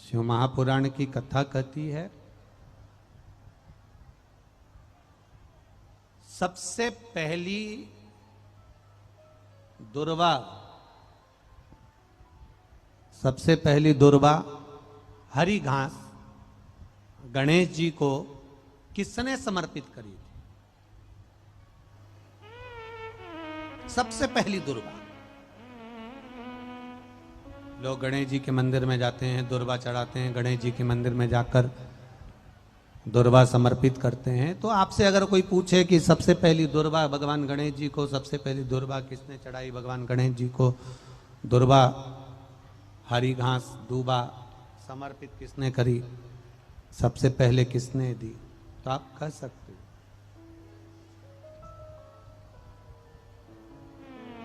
शिव महापुराण की कथा कहती है, सबसे पहली दुर्वा हरी घास गणेश जी को किसने समर्पित करी थी? सबसे पहली दुर्वा। लोग गणेश जी के मंदिर में जाते हैं, दुर्वा चढ़ाते हैं, गणेश जी के मंदिर में जाकर दुर्वा समर्पित करते हैं। तो आपसे अगर कोई पूछे कि सबसे पहली दुर्वा भगवान गणेश जी को, सबसे पहली दुर्वा किसने चढ़ाई भगवान गणेश जी को, दुर्वा हरी घास दूबा समर्पित किसने करी, सबसे पहले किसने दी, तो आप कह सकते हो।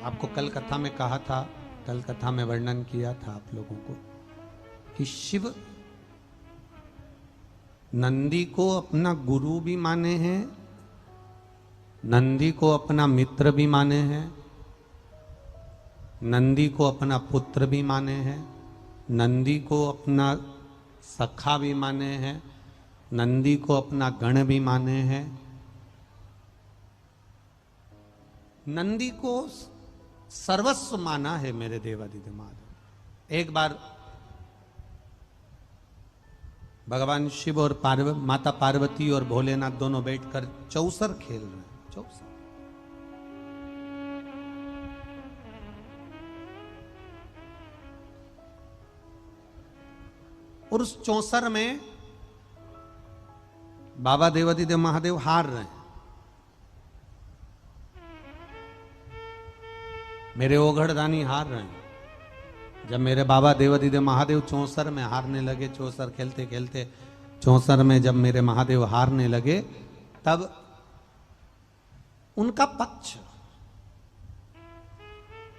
आपको कल कथा में कहा था, कल कथा में वर्णन किया था आप लोगों को कि शिव नंदी को अपना गुरु भी माने हैं, नंदी को अपना मित्र भी माने हैं, नंदी को अपना पुत्र भी माने हैं, नंदी को अपना सखा भी माने हैं, नंदी को अपना गण भी माने हैं, नंदी को सर्वस्व माना है मेरे देवादिदेव महादेव। एक बार भगवान शिव और माता पार्वती और भोलेनाथ दोनों बैठकर चौसर खेल रहे हैं। चौसर और उस चौसर में बाबा देवादिदेव महादेव हार रहे हैं। मेरे ओघड़दानी हार रहे हैं। जब मेरे बाबा देवादिदेव महादेव चौसर में हारने लगे, चौसर खेलते खेलते चौसर में जब मेरे महादेव हारने लगे, तब उनका पक्ष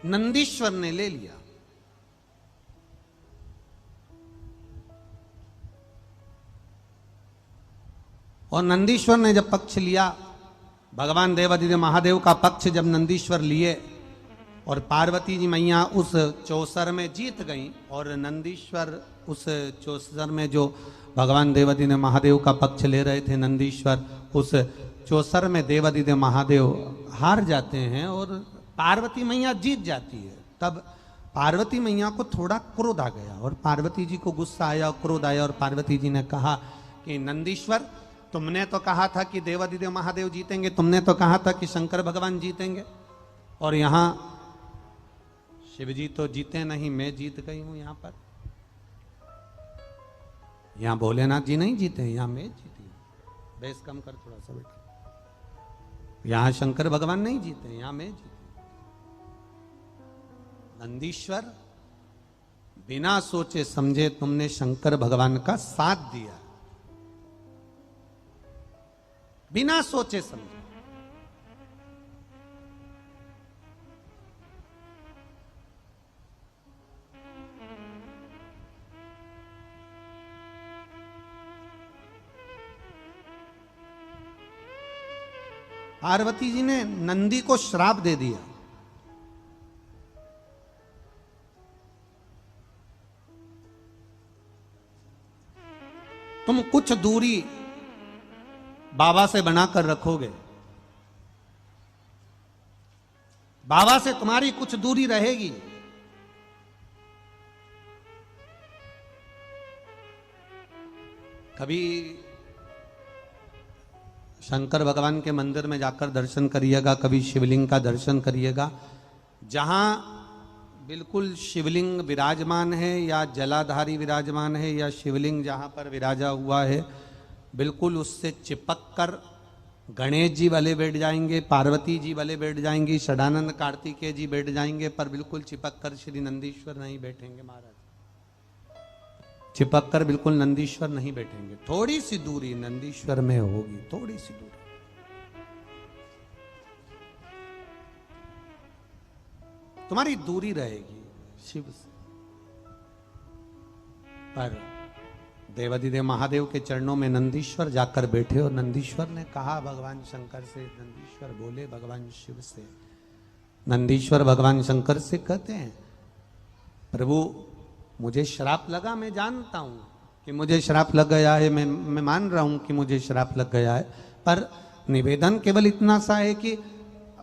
नंदीश्वर ने ले लिया। और नंदीश्वर ने जब पक्ष लिया, भगवान देवादिदेव महादेव का पक्ष जब नंदीश्वर लिए और पार्वती जी मैया उस चौसर में जीत गई, और नंदीश्वर उस चौसर में जो भगवान देवादिदेव महादेव का पक्ष ले रहे थे, नंदीश्वर उस चौसर में देवादिदेव महादेव हार जाते हैं और पार्वती मैया जीत जाती है। तब पार्वती मैया को थोड़ा क्रोध आ गया और पार्वती जी को गुस्सा आया और क्रोध आया, और पार्वती जी ने कहा कि नंदीश्वर, तुमने तो कहा था कि देवादिदेव महादेव जीतेंगे, तुमने तो कहा था कि शंकर भगवान जीतेंगे, और यहाँ शिवजी तो जीते नहीं, मैं जीत गई हूं। यहां पर यहां भोलेनाथ जी नहीं जीते, यहां मैं जीती। बेस कम कर थोड़ा सा बेटा। यहां शंकर भगवान नहीं जीते, यहां मैं जीती। नंदीश्वर, बिना सोचे समझे तुमने शंकर भगवान का साथ दिया, बिना सोचे समझे। पार्वती जी ने नंदी को श्राप दे दिया। तुम कुछ दूरी बाबा से बनाकर रखोगे, बाबा से तुम्हारी कुछ दूरी रहेगी। कभी शंकर भगवान के मंदिर में जाकर दर्शन करिएगा, कभी शिवलिंग का दर्शन करिएगा। जहां बिल्कुल शिवलिंग विराजमान है या जलाधारी विराजमान है या शिवलिंग जहां पर विराजा हुआ है, बिल्कुल उससे चिपक कर गणेश जी वाले बैठ जाएंगे, पार्वती जी वाले बैठ जाएंगी, षडानंद कार्तिकेय जी बैठ जाएंगे, पर बिल्कुल चिपक कर श्री नंदीश्वर नहीं बैठेंगे। महाराज चिपक कर बिल्कुल नंदीश्वर नहीं बैठेंगे। थोड़ी सी दूरी नंदीश्वर में होगी, थोड़ी सी दूरी। तुम्हारी दूरी रहेगी शिव से। पर देवादिदेव महादेव के चरणों में नंदीश्वर जाकर बैठे और नंदीश्वर ने कहा भगवान शंकर से, नंदीश्वर बोले भगवान शिव से, नंदीश्वर भगवान शंकर से कहते हैं, प्रभु मुझे श्राप लगा, मैं जानता हूं, कि मुझे श्राप लग गया है, मैं मान रहा हूं कि मुझे श्राप लग गया है, पर निवेदन केवल इतना सा है कि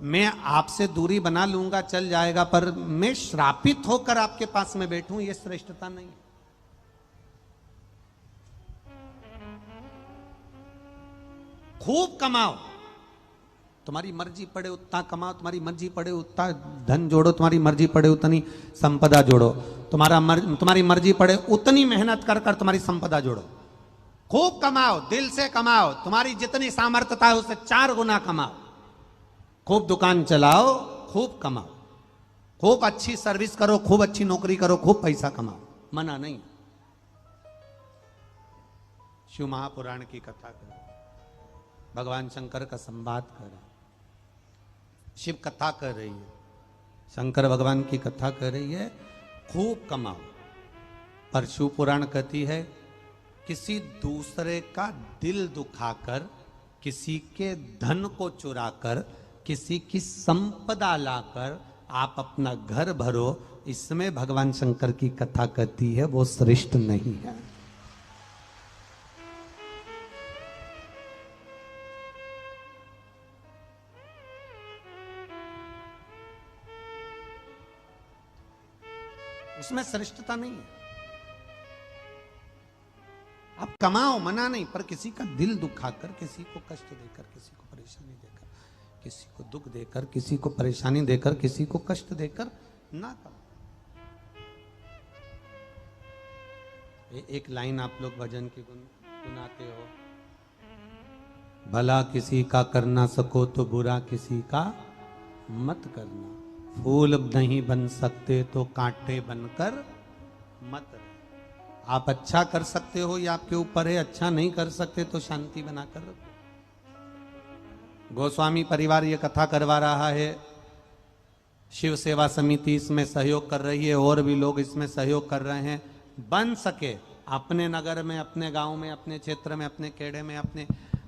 मैं आपसे दूरी बना लूंगा, चल जाएगा, पर मैं श्रापित होकर आपके पास में बैठूं, यह श्रेष्ठता नहीं है। खूब कमाओ, तुम्हारी मर्जी पड़े उतना कमाओ, तुम्हारी मर्जी पड़े उतना धन जोड़ो, तुम्हारी मर्जी पड़े उतनी संपदा जोड़ो, तुम्हारी मर्जी पड़े उतनी मेहनत कर कर तुम्हारी संपदा जोड़ो। खूब कमाओ, दिल से कमाओ, तुम्हारी जितनी सामर्थ्यता है उससे 4 गुना कमाओ। खूब दुकान चलाओ, खूब कमाओ, खूब अच्छी सर्विस करो, खूब अच्छी नौकरी करो, खूब पैसा कमाओ, मना नहीं। शिव महापुराण की कथा करो, भगवान शंकर का संवाद कर, शिव कथा कर रही है, शंकर भगवान की कथा कर रही है, खूब कमाओ। पर शिव पुराण कहती है किसी दूसरे का दिल दुखाकर, किसी के धन को चुराकर, किसी की संपदा लाकर आप अपना घर भरो, इसमें भगवान शंकर की कथा कहती है वो श्रेष्ठ नहीं है। उसमें श्रेष्ठता नहीं है। आप कमाओ, मना नहीं, पर किसी का दिल दुखाकर, किसी को कष्ट देकर, किसी को परेशानी देकर, किसी को दुख देकर, किसी को परेशानी देकर, किसी को कष्ट देकर ना कमाओ। एक लाइन आप लोग भजन की गुनगुनाते हो, भला किसी का कर ना सको तो बुरा किसी का मत करना, फूल नहीं बन सकते तो कांटे बनकर मत रहो। आप अच्छा कर सकते हो, ये आपके ऊपर है, अच्छा नहीं कर सकते तो शांति बनाकर रखो। गोस्वामी परिवार ये कथा करवा रहा है, शिव सेवा समिति इसमें सहयोग कर रही है, और भी लोग इसमें सहयोग कर रहे हैं। बन सके अपने नगर में, अपने गांव में, अपने क्षेत्र में, अपने खेड़े में,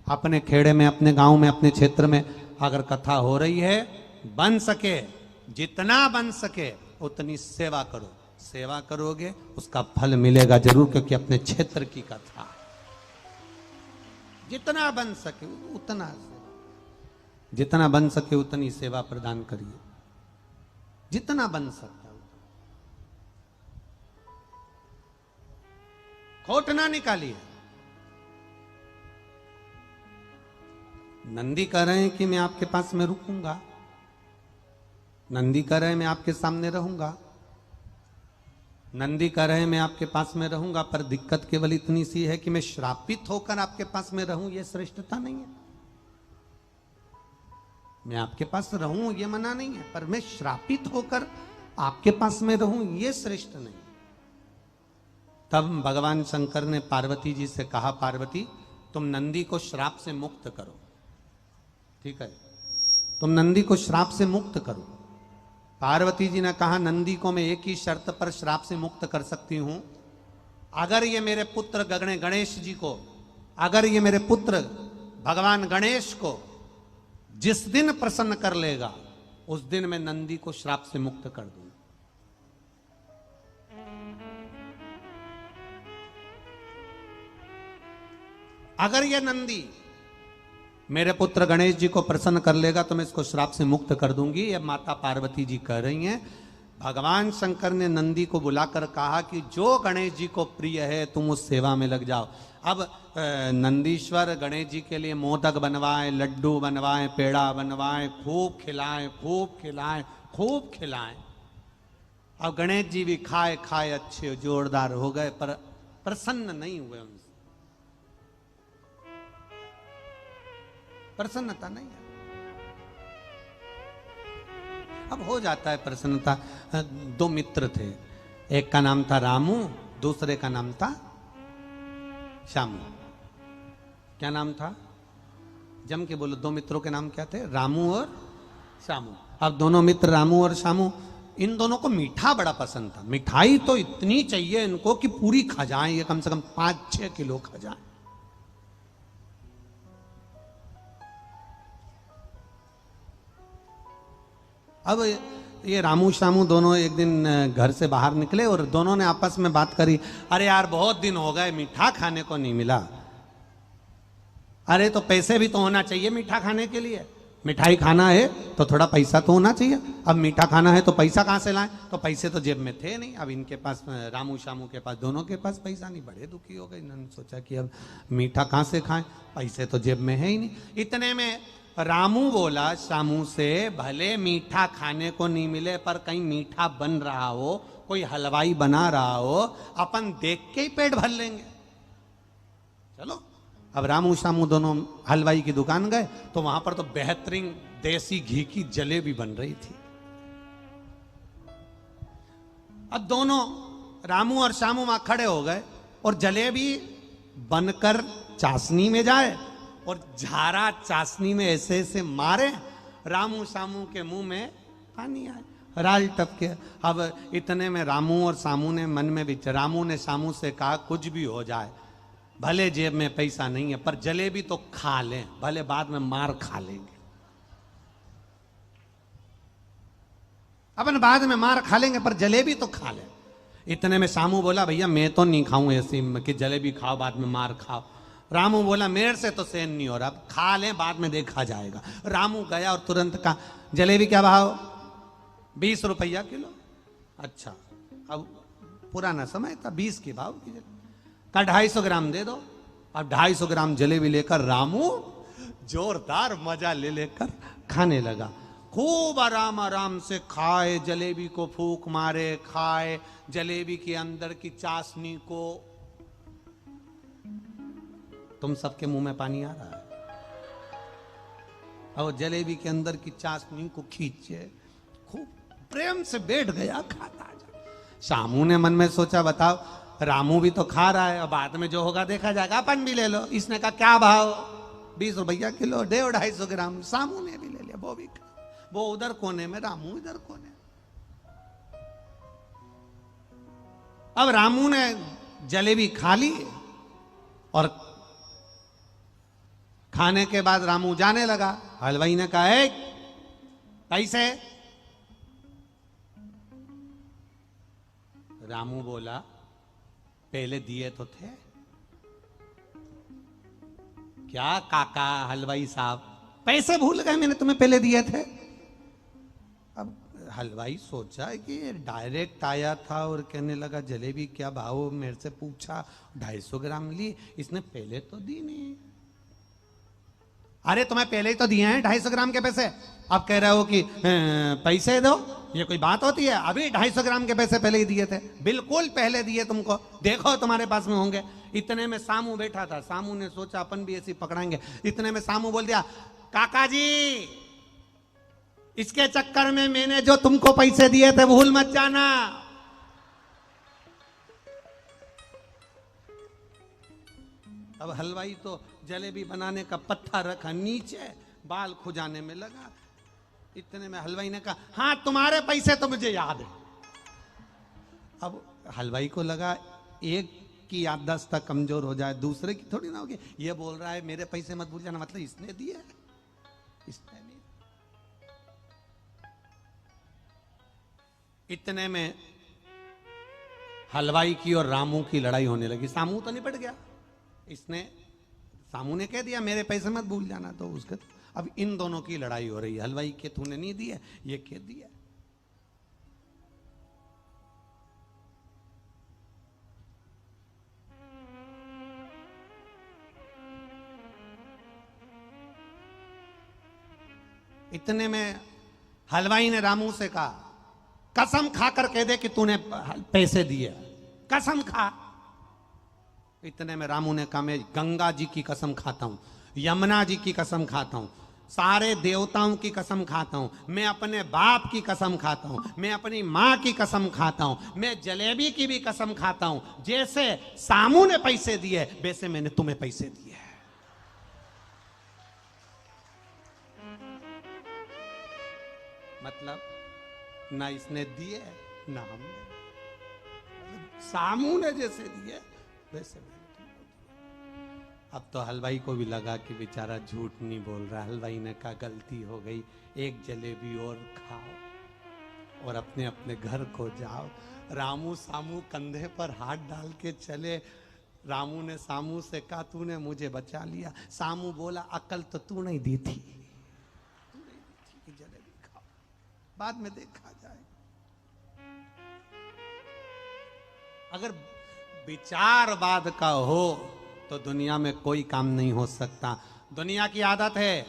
अपने खेड़े में, अपने गांव में, अपने क्षेत्र में अगर कथा हो रही है, बन सके, जितना बन सके उतनी सेवा करो। सेवा करोगे उसका फल मिलेगा जरूर, क्योंकि अपने क्षेत्र की कथा। जितना बन सके उतना सेवा, जितना बन सके उतनी सेवा प्रदान करिए, जितना बन सकता है। खोट ना निकालिए। नंदी कह रहे हैं कि मैं आपके पास में रुकूंगा, नंदी कह रहे हैं मैं आपके सामने रहूंगा, नंदी कह रहे हैं मैं आपके पास में रहूंगा, पर दिक्कत केवल इतनी सी है कि मैं श्रापित होकर आपके पास में रहूं, यह श्रेष्ठता नहीं है। मैं आपके पास रहूं यह मना नहीं है, पर मैं श्रापित होकर आपके पास में रहूं यह श्रेष्ठ नहीं। तब भगवान शंकर ने पार्वती जी से कहा, पार्वती तुम नंदी को श्राप से मुक्त करो, ठीक है, तुम नंदी को श्राप से मुक्त करो। पार्वती जी ने कहा, नंदी को मैं एक ही शर्त पर श्राप से मुक्त कर सकती हूं, अगर ये मेरे पुत्र गणेश जी को, अगर ये मेरे पुत्र भगवान गणेश को जिस दिन प्रसन्न कर लेगा, उस दिन मैं नंदी को श्राप से मुक्त कर दूंगा। अगर ये नंदी मेरे पुत्र गणेश जी को प्रसन्न कर लेगा तो मैं इसको श्राप से मुक्त कर दूंगी। ये माता पार्वती जी कह रही हैं। भगवान शंकर ने नंदी को बुलाकर कहा कि जो गणेश जी को प्रिय है तुम उस सेवा में लग जाओ। अब नंदीश्वर गणेश जी के लिए मोदक बनवाएं, लड्डू बनवाएं, पेड़ा बनवाएं, खूब खिलाएं, खूब खिलाएं, खूब खिलाएं। अब गणेश जी भी खाए खाए अच्छे जोरदार हो गए, पर प्रसन्न नहीं हुए, उनसे प्रसन्नता नहीं है। अब हो जाता है प्रसन्नता। 2 मित्र थे, एक का नाम था रामू, दूसरे का नाम था श्यामू। क्या नाम था? जम के बोलो, 2 मित्रों के नाम क्या थे? रामू और श्यामू। अब दोनों मित्र रामू और श्यामू, इन दोनों को मीठा बड़ा पसंद था। मिठाई तो इतनी चाहिए इनको कि पूरी खा जाएं, ये कम से कम 5-6 किलो खा जाएं। अब ये रामू शामू दोनों एक दिन घर से बाहर निकले और दोनों ने आपस में बात करी, अरे यार बहुत दिन हो गए मीठा खाने को नहीं मिला। अरे तो पैसे भी तो होना चाहिए मीठा खाने के लिए, मिठाई खाना है तो थोड़ा पैसा तो होना चाहिए। अब मीठा खाना है तो पैसा कहाँ से लाएं? तो पैसे तो जेब में थे नहीं। अब इनके पास, रामू शामू के पास, दोनों के पास पैसा नहीं। बड़े दुखी हो गए। इन्होंने सोचा कि अब मीठा कहाँ से खाएं, पैसे तो जेब में है ही नहीं। इतने में रामू बोला शामू से, भले मीठा खाने को नहीं मिले पर कहीं मीठा बन रहा हो, कोई हलवाई बना रहा हो, अपन देख के ही पेट भर लेंगे। चलो। अब रामू शामू दोनों हलवाई की दुकान गए तो वहां पर तो बेहतरीन देसी घी की जलेबी बन रही थी। अब दोनों रामू और शामू वहां खड़े हो गए और जलेबी बनकर चाशनी में जाए और झारा चाशनी में ऐसे ऐसे मारे, रामू शामू के मुंह में पानी आए, राल टपके। अब इतने में रामू और शामू ने मन में विचार, रामू ने शामू से कहा कुछ भी हो जाए, भले जेब में पैसा नहीं है पर जलेबी तो खा लें, भले बाद में मार खा लेंगे, अपन बाद में मार खा लेंगे पर जलेबी तो खा लें। इतने में शामू बोला भैया मैं तो नहीं खाऊं ऐसी कि जलेबी खाओ बाद में मार खाओ। रामू बोला मेरे से तो सहन नहीं हो रहा, अब खा लें बाद में देखा जाएगा। रामू गया और तुरंत कहा जलेबी क्या भाव? 20 रुपया किलो। अच्छा, अब पुराना समय था, 20 के भाव की जलेबी। का 250 ग्राम दे दो। अब 250 ग्राम जलेबी लेकर रामू जोरदार मजा ले लेकर खाने लगा। खूब आराम आराम से खाए, जलेबी को फूंक मारे, खाए जलेबी के अंदर की चाशनी को। तुम सबके मुंह में पानी आ रहा है। और जलेबी के अंदर की चाशनी को खींचे, खूब प्रेम से बैठ गया खाता जा। शामू ने मन में सोचा बताओ रामू भी तो खा रहा है, और बाद में जो होगा देखा जाएगा, अपन भी ले लो। इसने कहा क्या भाव? 20 रुपया किलो, 250 ग्राम। शामू ने भी ले लिया, वो भी खा। वो उधर कोने में, रामू इधर कोने। अब रामू ने जलेबी खा ली और खाने के बाद रामू जाने लगा। हलवाई ने कहा है कैसे? रामू बोला पहले दिए तो थे। क्या काका हलवाई साहब, पैसे भूल गए? मैंने तुम्हें पहले दिए थे। अब हलवाई सोचा कि डायरेक्ट आया था और कहने लगा जलेबी क्या भाव, मेरे से पूछा, 250 ग्राम ली, इसने पहले तो दी नहीं। अरे तुम्हें पहले ही तो दिए हैं 250 ग्राम के पैसे, अब कह रहे हो कि पैसे दो, ये कोई बात होती है? अभी 250 ग्राम के पैसे पहले ही दिए थे, बिल्कुल पहले दिए तुमको, देखो तुम्हारे पास में होंगे। इतने में सामू बैठा था। सामू ने सोचा अपन भी ऐसी पकड़ाएंगे। इतने में सामू बोल दिया काका जी इसके चक्कर में मैंने जो तुमको पैसे दिए थे भूल मत जाना। अब हलवाई तो जलेबी बनाने का पत्थर रखा नीचे, बाल खुजाने में लगा। इतने में हलवाई ने कहा हाँ तुम्हारे पैसे तो मुझे याद है। अब हलवाई को लगा एक की याददाश्त कमजोर हो जाए, दूसरे की थोड़ी ना होगी। ये बोल रहा है मेरे पैसे मत भूल जाना, मतलब इसने दिए, इसने नहीं। इतने में हलवाई की और रामू की लड़ाई होने लगी। सामू तो निपट गया, इसने, सामू ने कह दिया मेरे पैसे मत भूल जाना, तो उसके अब इन दोनों की लड़ाई हो रही है। हलवाई के तूने नहीं दिया, ये कह दिया। इतने में हलवाई ने रामू से कहा कसम खाकर कह दे कि तूने पैसे दिए, कसम खा। इतने में रामू ने कहा मैं गंगा जी की कसम खाता हूं, यमुना जी की कसम खाता हूं, सारे देवताओं की कसम खाता हूं, मैं अपने बाप की कसम खाता हूं, मैं अपनी मां की कसम खाता हूं, मैं जलेबी की भी कसम खाता हूं। जैसे सामू ने पैसे दिए वैसे मैंने तुम्हें पैसे दिए। मतलब ना इसने दिए ना हमने, सामू ने जैसे दिए वैसे मैंने तुमको दिए। अब तो हलवाई को भी लगा कि बेचारा झूठ नहीं बोल रहा। हलवाई ने कहा गलती हो गई, एक जलेबी और खाओ। और अपने अपने घर को जाओ। रामू सामू कंधे पर हाथ डाल के चले। रामू ने सामू से कहा, तूने मुझे बचा लिया। सामू बोला, अकल तो तू नहीं दी थी, कि जलेबी खाओ, बाद में देखा जाए। अगर विचारवाद का हो तो दुनिया में कोई काम नहीं हो सकता। दुनिया की आदत है,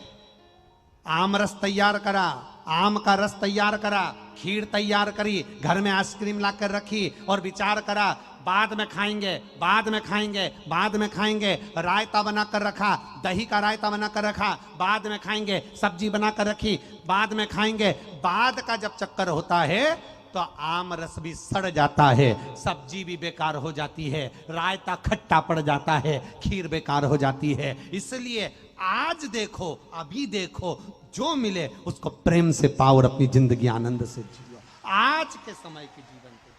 आम रस तैयार करा, आम का रस तैयार करा, खीर तैयार करी, घर में आइसक्रीम लाकर रखी और विचार करा बाद में खाएंगे, बाद में खाएंगे, बाद में खाएंगे। रायता बनाकर रखा, दही का रायता बनाकर रखा, बाद में खाएंगे। सब्जी बनाकर रखी, बाद में खाएंगे। बाद का जब चक्कर होता है तो आम रस भी सड़ जाता है, सब्जी भी बेकार हो जाती है, रायता खट्टा पड़ जाता है, खीर बेकार हो जाती है। इसलिए आज देखो, अभी देखो, जो मिले उसको प्रेम से पाओ और अपनी जिंदगी आनंद से जियो। आज के समय के जीवन को।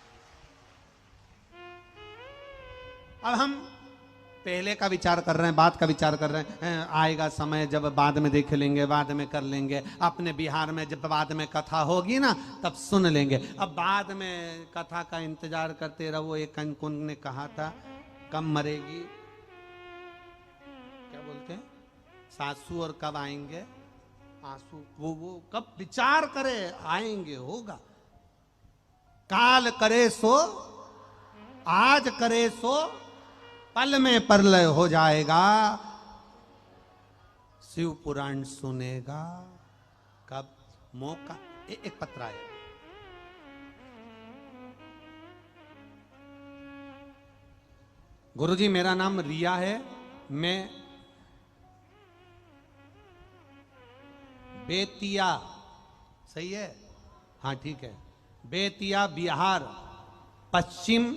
अब हम पहले का विचार कर रहे हैं, बाद का विचार कर रहे हैं। आएगा समय जब बाद में देख लेंगे, बाद में कर लेंगे। अपने बिहार में जब बाद में कथा होगी ना तब सुन लेंगे। अब बाद में कथा का इंतजार करते रहो। एक कौन ने कहा था, कब मरेगी, क्या बोलते हैं, सासू और कब आएंगे आंसू। वो कब विचार करे, आएंगे, होगा। काल करे सो, आज करे सो, पल में प्रलय हो जाएगा। शिव पुराण सुनेगा कब, मौका। एक पत्र आया, गुरुजी मेरा नाम रिया है, मैं बेतिया, सही है, हाँ ठीक है, बेतिया बिहार पश्चिम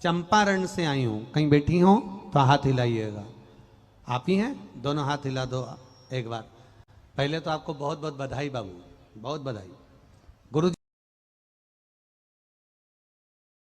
चंपारण से आई हूं। कहीं बैठी हो तो हाथ हिलाइएगा। आप ही हैं, दोनों हाथ हिला दो एक बार। पहले तो आपको बहुत बहुत बधाई बाबू, बहुत बधाई। गुरु